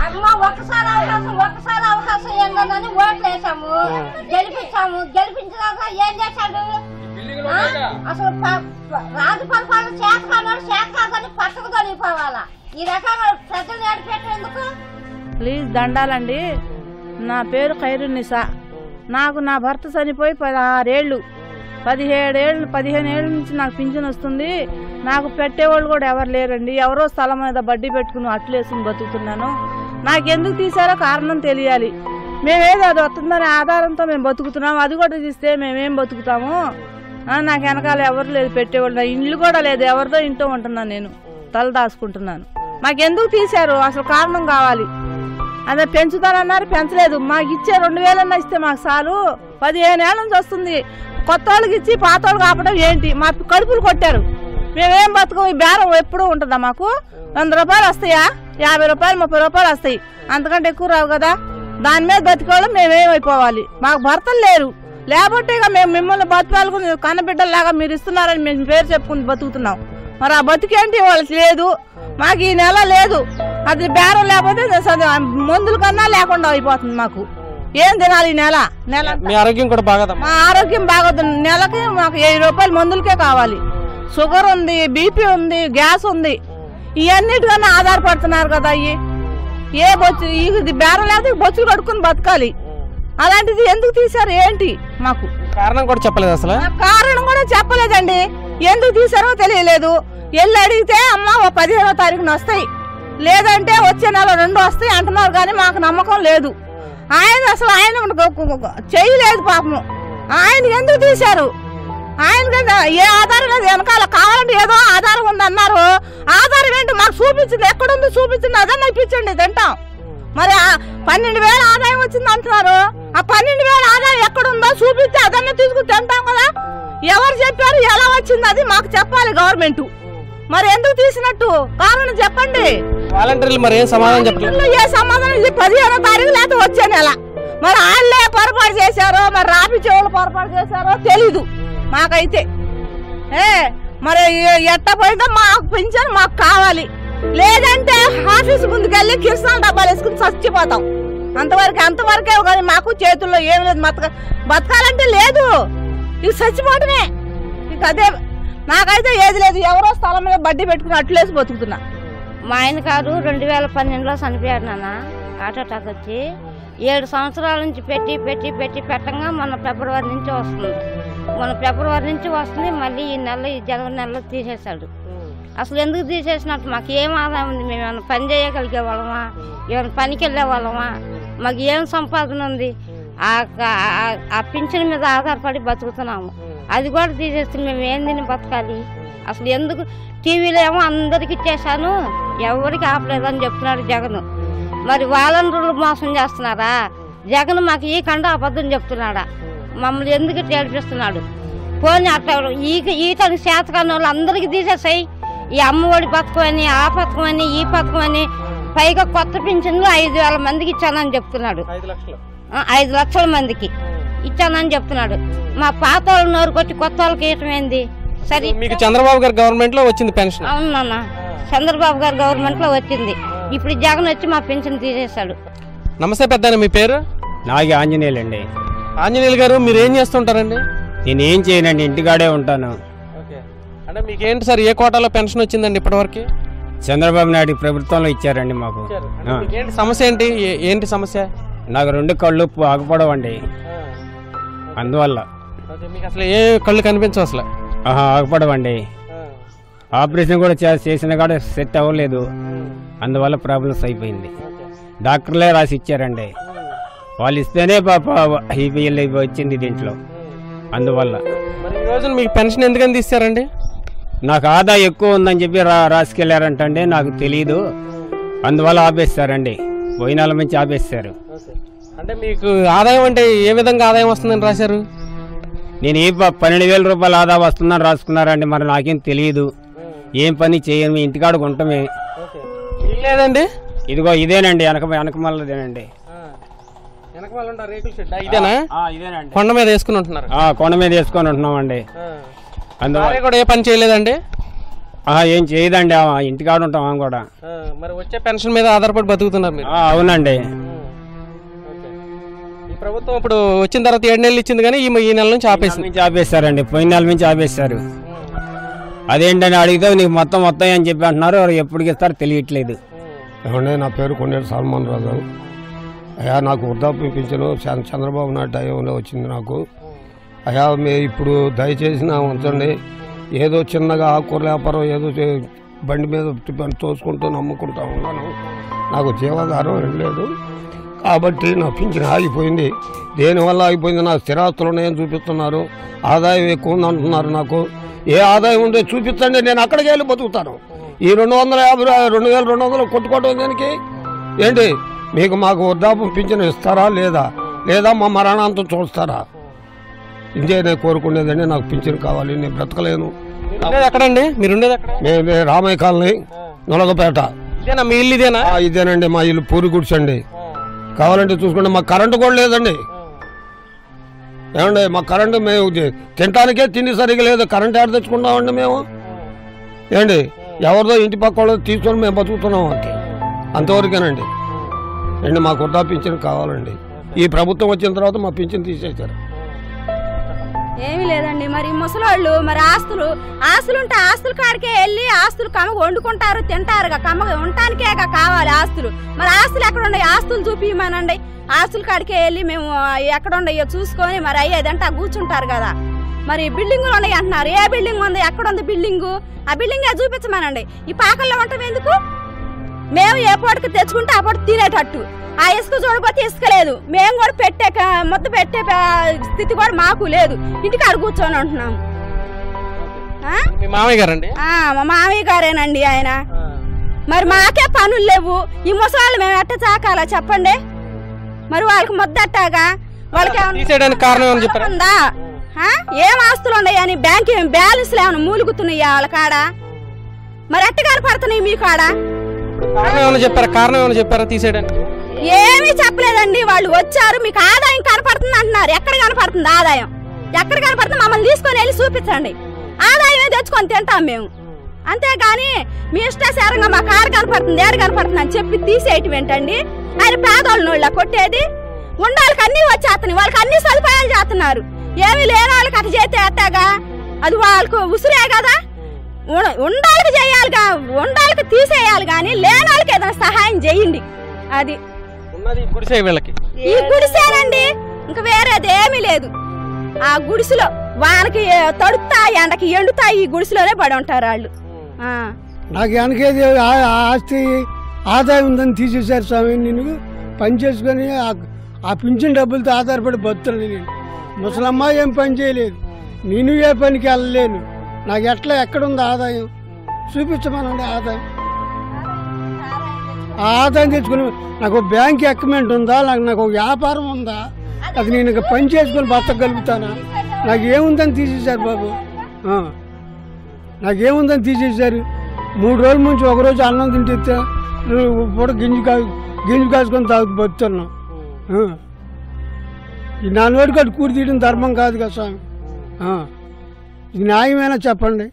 అమ్మ ఒక్కసారి అవకాశం ఏందని ఓట్లు వేసాము, గెలిపించాము. గెలిపించినాక ఏం చేశాడు? అసలు రాజు పరిపాలన చేత కాదని పక్కకు తొలిగిపోవాలా. ఈ రకంగా ప్రజలు ఏడిపెట్టేందుకు. ప్లీజ్ దండాలండి. నా పేరు ఖైరునిసా. నాకు నా భర్త చనిపోయి 16 ఏళ్ళు, 15 ఏళ్ళ నుంచి నాకు పింఛన్ వస్తుంది. నాకు పెట్టేవాళ్ళు కూడా ఎవరు లేరండి. ఎవరో స్థలం మీద బడ్డీ పెట్టుకుని అట్లేసుకుని బతుకుతున్నాను. నాకెందుకు తీసారో కారణం తెలియాలి. మేమేదో అది వస్తుందనే ఆధారంతో మేము బతుకుతున్నాము. అది కూడా తీస్తే మేమేం బతుకుతాము? నాకు వెనకాల ఎవరు లేదు పెట్టేవాళ్ళు. నా ఇల్లు కూడా లేదు, ఎవరిదో ఇంట్లో ఉంటున్నాను. నేను తల దాచుకుంటున్నాను. మాకెందుకు తీశారు అసలు కారణం కావాలి. అదే పెంచుతానన్నారు, పెంచలేదు. మాకు ఇచ్చే 2000 ఇస్తే మాకు చాలు. 15 ఏళ్ళ నుంచి వస్తుంది. కొత్త వాళ్ళకి ఇచ్చి పాత వాళ్ళకి ఆపడం ఏంటి? మా కడుపులు కొట్టారు. మేమేం బతుకం? ఈ బేరం ఎప్పుడూ ఉంటుందా? మాకు 100 రూపాయలు వస్తాయా? 50 రూపాయలు 30 రూపాయలు వస్తాయి. అంతకంటే ఎక్కువ రావు కదా. దాని మీద బతికోవడం మేమేమైపోవాలి? మాకు భర్తలు లేరు. లేకపోతే ఇక మేము మిమ్మల్ని బతికాలకుని కన్నబిడ్డలాగా మీరు ఇస్తున్నారని మేము పేరు చెప్పుకుని బతుకుతున్నాం. మరి ఆ బతికేంటి వాళ్ళకి లేదు. మాకు ఈ నెల లేదు. అది బేరం లేకపోతే మందుల కన్నా లేకుండా అయిపోతుంది. మాకు ఏం తినాలి ఈ నెల? మీ ఆరోగ్యం కూడా బాగా? మా ఆరోగ్యం బాగోదు. నెలకి మాకు 7 రూపాయలు మందులకే కావాలి. షుగర్ ఉంది, బీపీ ఉంది, గ్యాస్ ఉంది. ఇవన్నిటికన్నా ఆధారపడుతున్నారు కదా. ఏ బొచ్చు ఇది బేరం లేకపోతే బొచ్చులు కడుక్కుని బతకాలి. అలాంటిది ఎందుకు తీశారు ఏంటి? మాకు కారణం కూడా చెప్పలేదు. అసలు కారణం కూడా చెప్పలేదండి. ఎందుకు తీశారో తెలియలేదు. వెళ్ళి అడిగితే అమ్మ 15వ తారీఖున వస్తాయి, లేదంటే వచ్చే నెల 2 వస్తాయి అంటున్నారు. కానీ మాకు నమ్మకం లేదు. ఆయన అసలు ఆయన చేయలేదు పాపము. ఆయన ఎందుకు తీశారు? ఆయన ఏ ఆధారం లేదు. వెనకాల కావాలంటే ఏదో ఆధారం ఉంది అన్నారు. ఆధారం ఏంటి? మాకు చూపించింది. ఎక్కడుంది చూపించింది? అదన్నా ఇప్పించండి తింటాం. మరి 12,000 ఆదాయం వచ్చింది అంటున్నారు. ఆ 12,000 ఆదాయం ఎక్కడుందో చూపిస్తే అదన్నా తీసుకుని తింటాం కదా. ఎవరు చెప్పారు? ఎలా వచ్చింది? అది మాకు చెప్పాలి గవర్నమెంట్. మరి ఎందుకు తీసినట్టు కారణం చెప్పండి. వాలంటీర్లు మరి ఏం సమాధానం చెప్పలేదు. ఏ సమాధానం? 15వ తారీఖు లేకపోతే వచ్చే నెల. మరి వాళ్ళే పొరపాటు చేశారో, మరి రాపిచ్చే వాళ్ళు పొరపాటు చేశారో తెలీదు మాకైతే. మరి ఎట్ట పోయిందో మాకు పింఛన్ మాకు కావాలి. లేదంటే ఆఫీస్ ముందుకెళ్ళి కిరసనాల డబ్బాలు వేసుకుని చచ్చిపోతాం. అంతవరకే. కానీ మాకు చేతుల్లో ఏం లేదు. బతకాలంటే లేదు. ఇక చచ్చిపోవటమే. ఇక అదే. నాకైతే ఏది లేదు. ఎవరో స్థలం మీద బడ్డీ పెట్టుకుని అట్లేసి బతుకుతున్నా. మా ఆయన గారు 2012లో చనిపోయాడు నాన్న. హార్ట్ అటాక్ వచ్చి 7 సంవత్సరాల నుంచి పెట్టంగా మన ఫిబ్రవరి నుంచి వస్తుంది. మళ్ళీ ఈ జనవరి నెలలో తీసేశాడు. అసలు ఎందుకు తీసేసినట్టు? మాకు ఏం ఆదాయం ఉంది? మేము ఏమైనా పని చేయగలిగే వాళ్ళమా? ఏమైనా పనికి వెళ్ళే వాళ్ళమా? మాకు ఏం సంపాదన ఉంది? ఆ పింఛన్ మీద ఆధారపడి బతుకుతున్నాము. అది కూడా తీసేస్తే మేము ఏం తిని బతకాలి? అసలు ఎందుకు? టీవీలో ఏమో అందరికి ఇచ్చేసాను, ఎవరికి ఆపలేదని చెప్తున్నాడు జగన్. మరి వాలంటీర్లు మోసం చేస్తున్నారా? జగన్ మాకు ఈ కండ అబద్ధం చెప్తున్నాడా? మమ్మల్ని ఎందుకు ఏడిపిస్తున్నాడు? పోనీ అట్లా ఈతనికి చేతకాని వాళ్ళు అందరికీ తీసేసాయి. ఈ అమ్మఒడి పథకం అని, ఆ పథకం అని, ఈ పథకం అని, పైగా కొత్త పింఛన్లు 5,000 మందికి ఇచ్చానని చెప్తున్నాడు. 5 లక్షల మందికి ఇచ్చానని చెప్తున్నాడు. మా పాత వాళ్ళు నోరుకొచ్చి కొత్త వాళ్ళకి ఇవ్వటమేంది? సరే, మీకు చంద్రబాబు గారి గవర్నమెంట్ లో వచ్చింది పెన్షన్? అవునన్నా, చంద్రబాబు గారి గవర్నమెంట్ లో వచ్చింది. ఇప్పుడు జగన్ వచ్చి మా పెన్షన్ తీసేశాడు. నమస్తే పెద్ద, మీ పేరు? నాగి ఆంజనేయులండి. ఆంజనేయులు గారు, మీరు ఏం చేస్తుంటారండి? నేనేం చేయనండి, ఇంటికాడే ఉంటాను. అంటే మీకేంటి సార్, ఏ కోటాలో పెన్షన్ వచ్చిందండి ఇప్పటివరకు? చంద్రబాబు నాయుడు ప్రభుత్వంలో ఇచ్చారండి మాకు. సమస్య ఏంటి? ఏంటి సమస్య? నాకు 2 కళ్ళు ఆగపడవండి. అందువల్ల మీకు అసలు ఏ కళ్ళు కనిపించవు అసలు? ఆగపడవండి. ఆపరేషన్ కూడా చేసిన కూడా సెట్ అవ్వలేదు. అందువల్ల ప్రాబ్లమ్స్ అయిపోయింది. డాక్టర్లే రాసి ఇచ్చారండి. వాళ్ళు ఇస్తేనే పాప వచ్చింది దీంట్లో. అందువల్ల ఈ రోజు మీకు పెన్షన్ ఎందుకని తీస్తారండి? నాకు ఆదాయం ఎక్కువ ఉందని చెప్పి రాసుకెళ్ళారంటండి. నాకు తెలియదు, అందువల్ల ఆపేస్తారండి. పోయినాల నుంచి ఆపేస్తారు. అంటే మీకు ఆదాయం అంటే ఏ విధంగా ఆదాయం వస్తుందని రాశారు? నేను 12,000 రూపాయలు ఆదా వస్తుందని రాసుకున్నారండి. మరి నాకేం తెలియదు, ఏం పని చేయను, ఇంటికాడ ఉండటమే. లేదండి, ఇదిగో ఇదేనండి, వెనకమల్లదేనండి. కొండ మీద వేసుకుని ఉంటున్నారు? కొండ మీద వేసుకొని ఉంటున్నామండి. అందువల్ల కూడా ఏ పని చేయలేదండి? ఏం చేయదండి, ఇంటికాడ ఉంటాం ఆమె కూడా. మరి వచ్చే పెన్షన్ మీద ఆధారపడి బతుకుతున్నారు మీరు? అవునండి. ఈ ప్రభుత్వం ఇప్పుడు వచ్చిన తర్వాత 7 నెలలు ఇచ్చింది కానీ ఈ నెల నుంచి ఆపేస్తారండి. పోయిన నెల నుంచి ఆపేస్తారు. అదేంటని అడిగితే నీకు మొత్తం అని చెప్పి అంటున్నారు. ఎప్పటికి ఇస్తారో తెలియట్లేదు. ఏమంటే నా పేరు కొండేరు సల్మాన్ రాజు. అయ్యా నాకు వృద్ధాప్య పింఛను చంద్రబాబు నాయుడు టైంలో వచ్చింది నాకు. అయ్యా ఇప్పుడు దయచేసి నా ఉంచండి. ఏదో చిన్నగా ఆకుకూరల వ్యాపారం ఏదో బండి మీద తోసుకుంటూ నమ్ముకుంటూ ఉన్నాను. నాకు జీవాధారం ఏం లేదు కాబట్టి నా పింఛను ఆగిపోయింది. దేనివల్ల ఆగిపోయింది? నాకు స్థిరాస్తులు ఉన్నాయని చూపిస్తున్నారు. ఆదాయం ఎక్కువ ఉంది అంటున్నారు. నాకు ఏ ఆదాయం ఉందో చూపించండి, నేను అక్కడికి వెళ్ళి బతుకుతాను. ఈ 250 2200 కొట్టుకోవడం దానికి ఏంటి? మాకు వృద్ధాప్యం పింఛను ఇస్తారా లేదా మా మరణాంతం చూస్తారా? ఇంకే నేను కోరుకునేదండి. నాకు పింఛను కావాలి, నేను బ్రతకలేను. ఎక్కడండి మీరుండేది? అక్కడ మేము రామయ్య కాలనీ, నొలగపేట. ఇదేనా మీ ఇల్లు? ఇదేనా? ఇదేనండి మా ఇల్లు. పూరి గుడిసండి. కావాలంటే చూసుకోండి. మాకు కరెంటు కూడా లేదండి. ఏమండి మా కరెంటు మేము తినటానికే తిండి సరిగ్గా లేదు. కరెంటు ఏడ తెచ్చుకుంటామండి మేము? ఏంటి ఎవరిదో ఇంటి పక్క వాళ్ళు తీసుకొని మేము బతుకుతున్నాం అంతే, అంతవరకేనండి. అండి మాకు వృద్ధా పింఛన్ కావాలండి. ఈ ప్రభుత్వం వచ్చిన తర్వాత మా పింఛన్ తీసేశారు. ఏమీ లేదండి. మరి ముసలోళ్ళు మరి ఆస్తులుంటే ఆస్తుల కాడికే వెళ్ళి ఆస్తులు కమ్మగా వండుకుంటారు, తింటారుగా. కమ్మగా ఉండటానికే కావాలి ఆస్తులు. మరి ఆస్తులు ఎక్కడ ఉన్నాయి? ఆస్తులు చూపిమనండి. ఆస్తుల కాడికే వెళ్ళి మేము ఎక్కడ ఉండయో చూసుకొని మరి అయ్యేదంటే కూర్చుంటారు కదా. మరి బిల్డింగులు ఉన్నాయి అంటున్నారు. ఏ బిల్డింగ్ ఉంది? ఎక్కడ ఉంది బిల్డింగు? ఆ బిల్డింగ్ చూపించమనండి. ఈ పాకల్లో ఉంటాం ఎందుకు? మేము ఏ పూటకి తెచ్చుకుంటే ఆ పూట తినేటట్టు. ఆ ఇసుక చూడకపోతే ఇసుక లేదు. మేము కూడా ముద్ద పెట్టే స్థితి కూడా మాకు లేదు. ఇంటికాడ కూర్చొని ఉంటున్నాము. మామయ్య గారండి? మా మామయ్య గారేనండి ఆయన. మరి మాకే పనులు లేవు. ఈ ముసలాళ్ళు మేము ఎట్ట చాకాలా చెప్పండి? మరి వాళ్ళకి ముద్దట్టాగా వాళ్ళకి ఉందా? ఏం ఆస్తులు ఉన్నాయని బ్యాంక్ బ్యాలెన్స్ ఏమైనా మూలుగుతున్నాయా వాళ్ళ కాడ? మరి ఎట్ట కనపడుతున్నాయి మీ కాడ? కారణం ఏమైనా చెప్పారా తీసేయడానికి? ఏమీ చెప్పలేదండి. వాళ్ళు వచ్చారు, మీకు ఆదాయం కనపడుతుంది అంటున్నారు. ఎక్కడ కనపడుతుంది ఆదాయం? ఎక్కడ కనపడుతుంది? మమ్మల్ని తీసుకొని వెళ్ళి చూపించండి. ఆదాయమే తెచ్చుకొని తింటాం మేము. అంతేగాని మీ ఇష్టాసారంగా మా కారు కనపడుతుంది, ఏడు కనపడుతుంది అని చెప్పి తీసేయటం ఏంటండి? ఆయన పేదోళ్ళ కొట్టేది. ఉండాలికి అన్ని వచ్చేస్తున్నాయి. వాళ్ళకి అన్ని సదుపాయాలు చేస్తున్నారు. ఏమి లేని వాళ్ళకి అటు చేస్తే అట్టాగా అది వాళ్ళకు ఉసిరే కదా. ఉండాలికి చేయాలిగా, ఉండాలికి తీసేయాలి. కానీ లేని వాళ్ళకి ఏదైనా సహాయం చేయండి. అది ఈ గుడిసేనండి, ఇంకా వేరేది ఏమీ లేదు. ఆ గుడిసెలో వానకి తడుతా, ఎండకి ఎండుతా, ఈ గుడిసెలోనే పడి ఉంటారు వాళ్ళు. నాకు వెనకేది ఆస్తి ఆదాయం ఉందని తీసేశారు స్వామి. నేను పని చేసుకొని ఆ పింఛన్ డబ్బులతో ఆధారపడి బతున్నాను. నేను ముసలమ్మ ఏం పని చేయలేదు, నేను ఏ పనికి వెళ్ళలేను. నాకు ఎక్కడుంది ఆదాయం? చూపించమనండి ఆదాయం. ఆ ఆదాయం తెచ్చుకుని నాకు బ్యాంక్ అకౌంట్ ఉందా? నాకు ఒక వ్యాపారం ఉందా? అది నేను పని చేసుకొని బతకగలుగుతానా? నాకేముందని తీసేశారు బాబు. నాకేముందని తీసేశారు. 3 రోజుల నుంచి ఒకరోజు అన్నం తింటే పూట గింజు కాసుకొని బతుకుతున్నాం. ఈ 4 రోజులు కూడి తీయడం ధర్మం కాదు కదా స్వామి. ఇది న్యాయమేనా చెప్పండి?